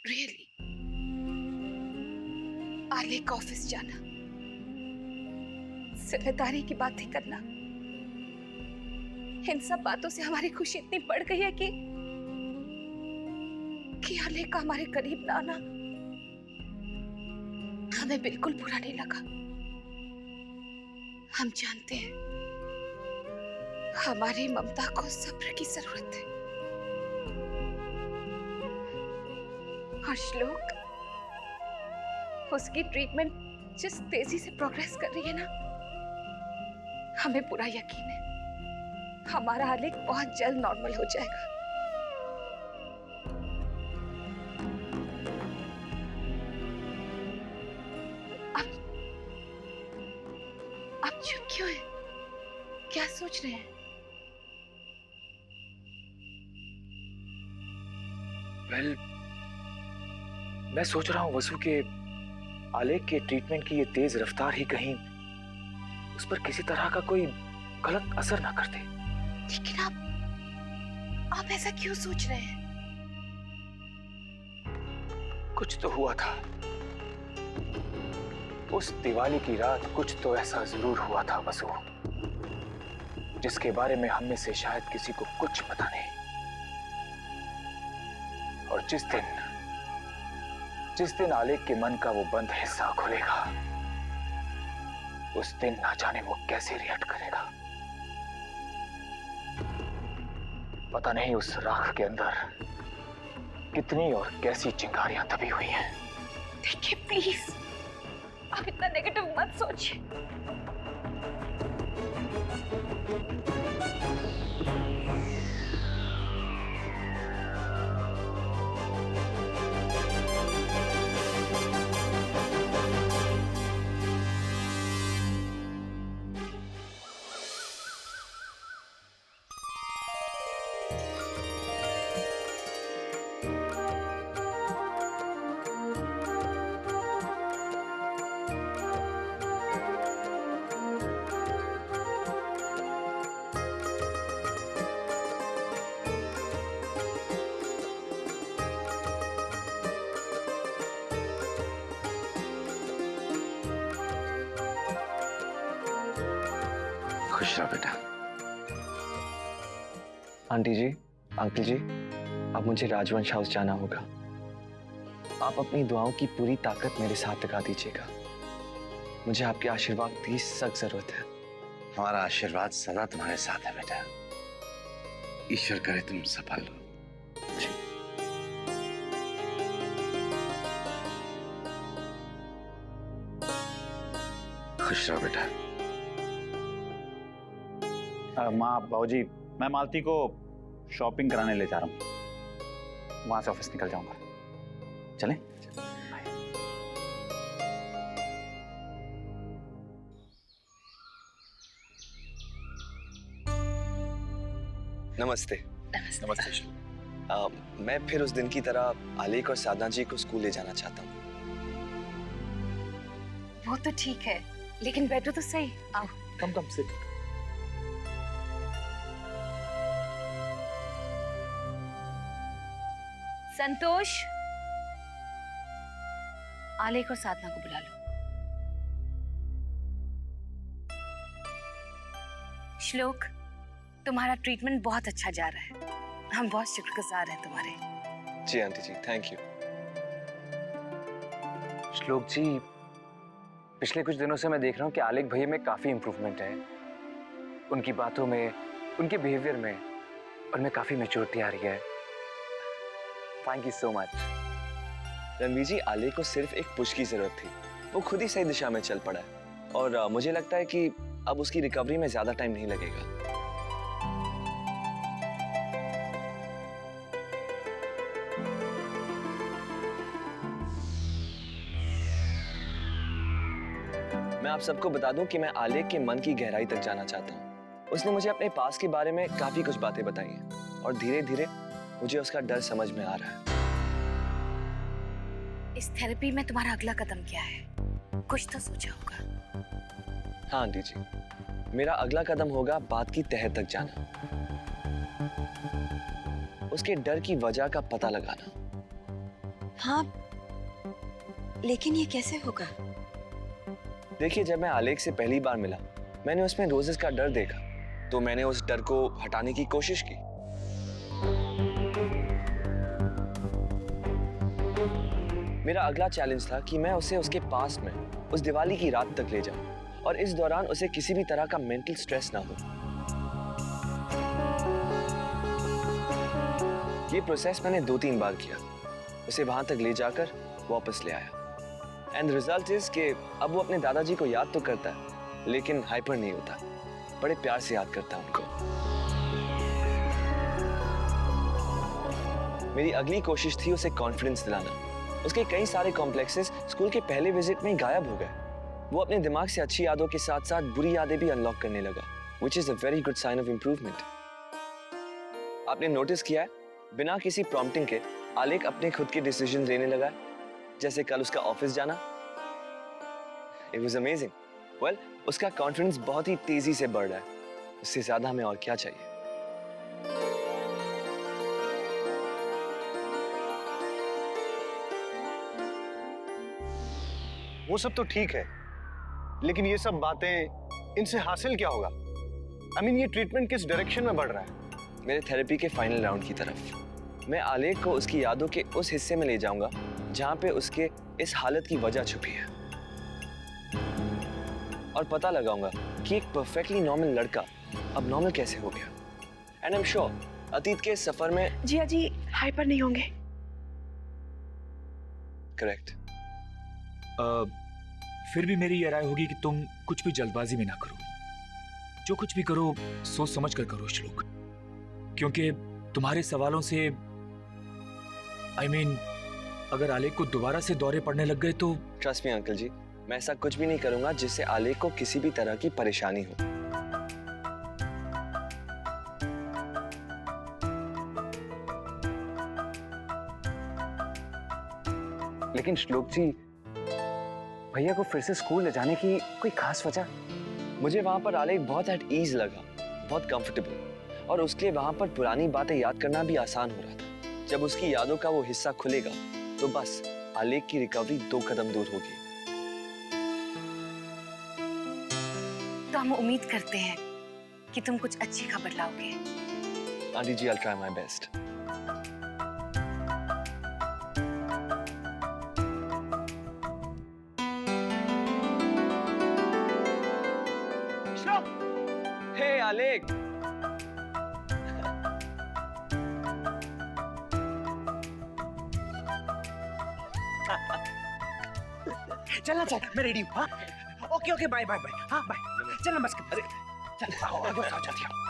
Really आलेख का office जाना, जिम्मेदारी की बातें करना, इन सब बातों से हमारी खुशी इतनी बढ़ गई है कि आलेख का हमारे करीब ना आना हमें बिल्कुल बुरा नहीं लगा। हम जानते हैं हमारी ममता को सब्र की जरूरत है। और श्लोक, उसकी ट्रीटमेंट जिस तेजी से प्रोग्रेस कर रही है ना, हमें पूरा यकीन है हमारा आलेख बहुत जल्द नॉर्मल हो जाएगा। आप चुप क्यों हैं? क्या सोच रहे हैं? वेल, मैं सोच रहा हूं वसु के आलेख के ट्रीटमेंट की ये तेज रफ्तार ही कहीं उस पर किसी तरह का कोई गलत असर ना कर दे। लेकिन आप ऐसा क्यों सोच रहे हैं? कुछ तो हुआ था उस दिवाली की रात, कुछ तो ऐसा जरूर हुआ था वसु, जिसके बारे में हम में से शायद किसी को कुछ पता नहीं। और जिस दिन आलेख के मन का वो बंद हिस्सा खुलेगा, उस दिन ना जाने वो कैसे रिएक्ट करेगा। पता नहीं उस राख के अंदर कितनी और कैसी चिंगारियां दबी हुई हैं। देखिए प्लीज, आप इतना नेगेटिव मत सोचिए। खुश रहो बेटा। आंटी जी, अंकल जी, अब मुझे राजवंश हाउस जाना होगा। आप अपनी दुआओं की पूरी ताकत मेरे साथ लगा दीजिएगा। मुझे आपके आशीर्वाद की सख्त जरूरत है। हमारा आशीर्वाद सदा तुम्हारे साथ है बेटा। ईश्वर करे तुम सफल हो। खुश रहो बेटा। माँ, बाबूजी, मैं मालती को शॉपिंग कराने ले जा रहा हूँ। वहां से ऑफिस निकल जाऊंगा। चलें? नमस्ते। नमस्ते। मैं फिर उस दिन की तरह आलेख और साधना जी को स्कूल ले जाना चाहता हूँ। वो तो ठीक है, लेकिन बैठो तो सही। आओ। कम से संतोष, आलेख और साधना को बुला लो। श्लोक, तुम्हारा ट्रीटमेंट बहुत अच्छा जा रहा है। हम बहुत शुक्रगुजार हैं तुम्हारे। जी आंटी जी, थैंक यू। श्लोक जी, पिछले कुछ दिनों से मैं देख रहा हूँ कि आलेख भैया में काफी इंप्रूवमेंट है। उनकी बातों में, उनके बिहेवियर में, उनमें काफी मैच्योरिटी आ रही है। Thank you so much. Ranveer ji, आलेख को सिर्फ एक पुश की जरूरत थी। वो खुद ही सही दिशा में चल पड़ा है और मुझे लगता है कि अब उसकी रिकवरी में ज्यादा टाइम नहीं लगेगा। मैं आप सबको बता दूं कि मैं आलेख के मन की गहराई तक जाना चाहता हूं। उसने मुझे अपने पास के बारे में काफी कुछ बातें बताई हैं और धीरे धीरे मुझे उसका डर समझ में आ रहा है। इस थेरेपी में तुम्हारा अगला कदम क्या है? कुछ तो सोचा होगा। हाँ आंटी जी, मेरा अगला कदम होगा बात की तह तक जाना, उसके डर की वजह का पता लगाना हाँ, लेकिन ये कैसे होगा? देखिए, जब मैं आलेख से पहली बार मिला, मैंने उसमें रोजेस का डर देखा, तो मैंने उस डर को हटाने की कोशिश की। मेरा अगला चैलेंज था कि मैं उसे उसके पास में उस दिवाली की रात तक ले जाऊं और इस दौरान उसे किसी भी तरह का मेंटल स्ट्रेस ना हो। ये प्रोसेस मैंने 2-3 बार किया, उसे वहां तक ले जाकर वापस ले आया। एंड रिजल्ट इज कि अब वो अपने दादाजी को याद तो करता है, लेकिन हाइपर नहीं होता, बड़े प्यार से याद करता है उनको। मेरी अगली कोशिश थी उसे कॉन्फिडेंस दिलाना। उसके कई सारे कॉम्प्लेक्सेस स्कूल के पहले विजिट में ही गायब हो गए। वो अपने दिमाग से अच्छी यादों के साथ साथ बुरी यादें भी अनलॉक करने लगा, which is a very good sign of improvement। आपने नोटिस किया है, बिना किसी प्रॉम्प्टिंग के आलेख अपने खुद के डिसीजन लेने लगा है, जैसे कल उसका ऑफिस जाना। It was amazing। Well, उसका कॉन्फिडेंस बहुत ही तेजी से बढ़ रहा है। उससे ज्यादा हमें और क्या चाहिए? वो सब तो ठीक है, लेकिन ये सब बातें, इनसे हासिल क्या होगा? I mean, ये ट्रीटमेंट किस डायरेक्शन में बढ़ रहा है? मेरे थेरेपी के फाइनल राउंड की तरफ। मैं आलेख को उसकी यादों के उस हिस्से में ले जाऊंगा जहां पे उसके इस हालत की वजह छुपी है, और पता लगाऊंगा कि एक परफेक्टली नॉर्मल लड़का अब नॉर्मल कैसे हो गया। एंड आई एम श्योर अतीत के सफर में जिया जी हाइपर नहीं होंगे। करेक्ट। फिर भी मेरी यह राय होगी कि तुम कुछ भी जल्दबाजी में ना करो। जो कुछ भी करो सोच समझ कर करो श्लोक, क्योंकि तुम्हारे सवालों से अगर आलेख को दोबारा से दौरे पड़ने लग गए तो। ट्रस्ट मी अंकल जी, मैं ऐसा कुछ भी नहीं करूंगा जिससे आलेख को किसी भी तरह की परेशानी हो। लेकिन श्लोक जी, भैया को फिर से स्कूल ले जाने की कोई खास वजह? मुझे वहां पर आलेख बहुत एट ईज लगा, बहुत कंफर्टेबल, और उसके लिए वहां पर पुरानी बातें याद करना भी आसान हो रहा था। जब उसकी यादों का वो हिस्सा खुलेगा तो बस आलेख की रिकवरी 2 कदम दूर होगी। तो हम उम्मीद करते हैं कि तुम कुछ अच्छी खबर लाओगे। Aunty ji, I'll try my best। Hey Alekh, चलना चल, मैं रेडी हूँ। हाँ, okay okay, bye bye bye. हाँ बाय, चलना बस। अरे चल, आओ आओ आओ, जल्दी आओ।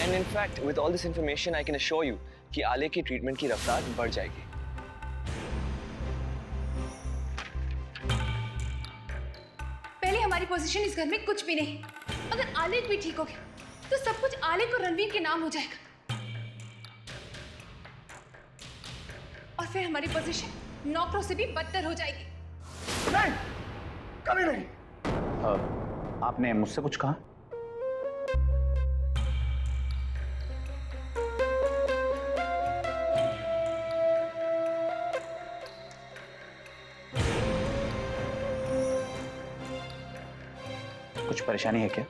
And in fact, with all this information, I can assure you कि आलेख की ट्रीटमेंट की रफ्तार बढ़ जाएगी। पहले हमारी पोजीशन इस घर में कुछ भी नहीं। अगर आलेख भी ठीक हो गया तो सब कुछ आलेख और रणवीर के नाम हो जाएगा, और फिर हमारी पोजीशन नौकरों से भी बदतर हो जाएगी। नहीं, कभी नहीं। आपने मुझसे कुछ कहा? कुछ परेशानी है क्या?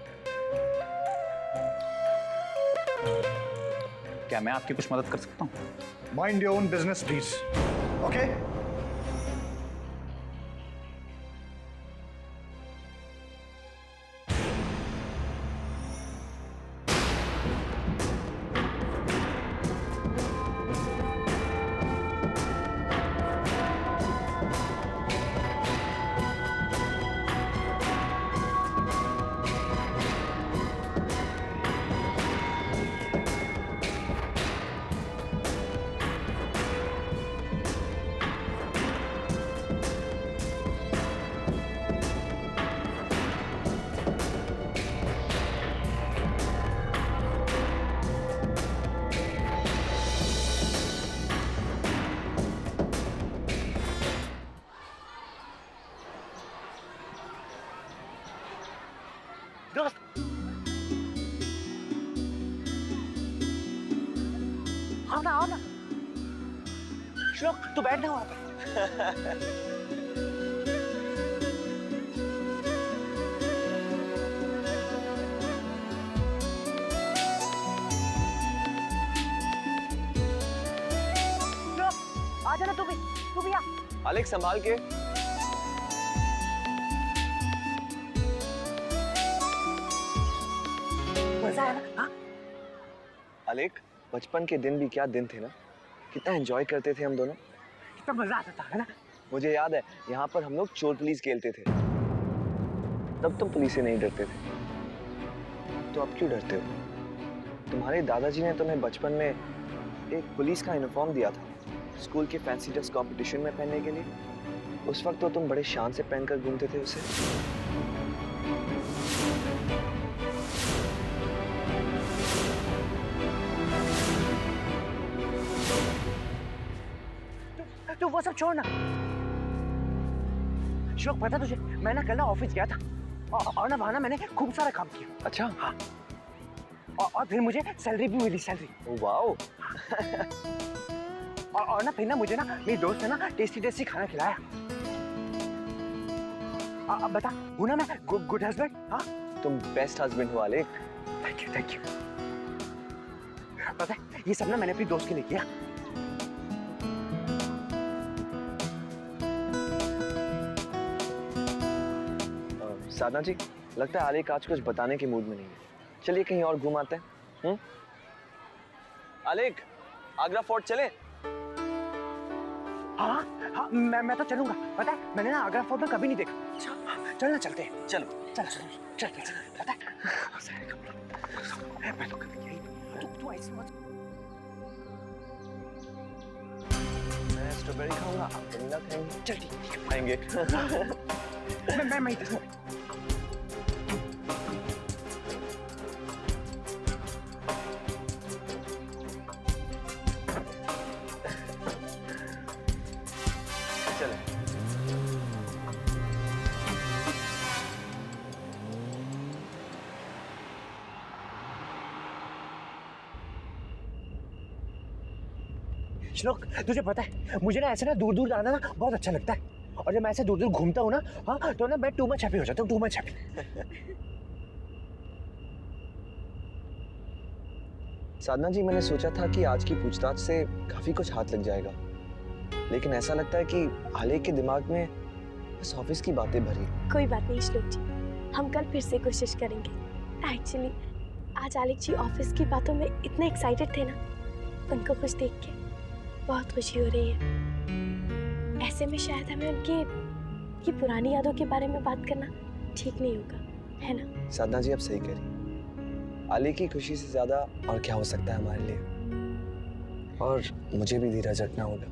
क्या मैं आपकी कुछ मदद कर सकता हूँ? Mind your own business please, okay? दोस्त, आओ ना। श्लोक, तू बैठ ना वहां पे। श्लोक, आ जाना तू भी आ। अलेक्स संभाल के। मजा आया ना? हाँ? अलेक, बचपन के दिन भी क्या दिन थे ना, कितना एंजॉय करते थे हम दोनों। कितना मजा आता था, है ना? मुझे याद है यहाँ पर हम लोग चोर पुलिस खेलते थे, तब तुम पुलिस से नहीं डरते थे, तो अब क्यों डरते हो? तुम्हारे दादाजी ने तुम्हें बचपन में एक पुलिस का यूनिफॉर्म दिया था स्कूल के फैंसी ड्रेस कंपटीशन में पहनने के लिए। उस वक्त तो तुम बड़े शान से पहनकर घूमते थे उसे। तू वो सब छोड़ ना। श्लोक, पता तुझे, मैं ना कल ना ऑफिस गया था और ना वहां ना मैंने खूब सारा काम किया। अच्छा। हाँ। और फिर मुझे सैलरी भी मिली, सैलरी। Oh wow. और ना फिर ना मुझे ना मेरी दोस्त ने ना टेस्टी टेस्टी खाना खिलाया। अब बता, हूँ ना मैं गुड हस्बैंड? हाँ, तुम बेस्ट हस्बैंड हो Alec. Thank you, thank you. पता है, ये सब ना मैंने अपनी दोस्त के लिए किया। साधना जी, लगता है आलेक आज कुछ बताने के मूड में नहीं है। चलिए कहीं और घूम आते हैं। आलेक, आगरा फोर्ट चले? हाँ हाँ, मैं तो चलूंगा। पता है, मैंने ना आगरा फोर्ट में कभी नहीं देखा। चलना, चलते हैं। चलो चल चल चल चल। पता है, मैं तो कभी यही। तू ऐसे मत। मैं स्ट्रॉबेरी खाऊंगा, आप वनीला खाएंगे? चल ठीक है, खाएंगे। मैं चले। श्लोक, तुझे पता है, मुझे ना ऐसे ना दूर दूर जाना ना बहुत अच्छा लगता है। और जब मैं ऐसे दूर दूर घूमता हूँ ना, हाँ, तो ना मैं टू मच हैप्पी हो जाता हूँ, टू मच हैप्पी। साधना जी, मैंने सोचा था कि आज की पूछताछ से काफी कुछ हाथ लग जाएगा, लेकिन ऐसा लगता है कि आलेक के दिमाग में बस ऑफिस की बातें भरी। कोई बात नहीं श्लोक जी, हम कल फिर से कोशिश करेंगे। एक्चुअली आज आलेक जी ऑफिस की बातों में इतने एक्साइटेड थे ना, उनको कुछ देख के बहुत खुशी हो रही है। ऐसे में शायद हमें उनकी ये पुरानी यादों के बारे में बात करना ठीक नहीं होगा, है ना? साधना जी, आप सही कह रही। आलेक की खुशी से ज्यादा और क्या हो सकता है हमारे लिए। और मुझे भी धीरज रखना होगा।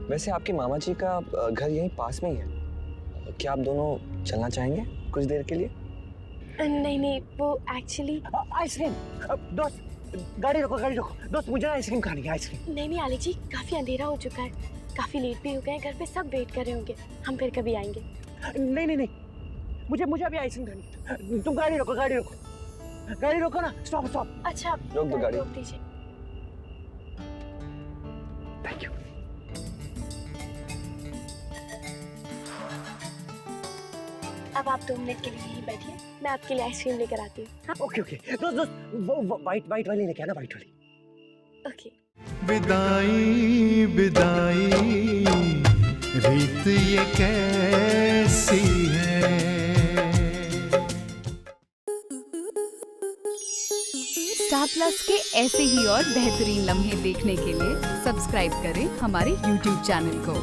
वैसे आपके मामा जी का घर यहीं पास में ही है, क्या आप दोनों चलना चाहेंगे कुछ देर के लिए? नहीं नहीं, वो एक्चुअली आइसक्रीम। दोस्त, गाड़ी रोको, गाड़ी रोको। दोस्त, मुझे आइसक्रीम खानी है, आइसक्रीम। नहीं आलेक जी, काफी अंधेरा हो चुका है, काफी लेट भी हो गए, घर पे सब वेट कर रहे होंगे, हम फिर कभी आएंगे। नहीं, मुझे अभी आइसक्रीम खानी है। तुम गाड़ी रोको, गाड़ी रोको ना। स्टॉप। अच्छा, रोक दो गाड़ी। रोक दीजिए। Thank you. अब आप 2 मिनट के लिए यहीं बैठिए, मैं आपके लिए आइसक्रीम लेकर आती हूँ। हाँ? ओके ओके दोस्त वो वाइट वाली लेके आना, वाइट वाली। ओके। विदाई विदाई रीत ये कैसी है। स्टार प्लस के ऐसे ही और बेहतरीन लम्हे देखने के लिए सब्सक्राइब करें हमारे YouTube चैनल को।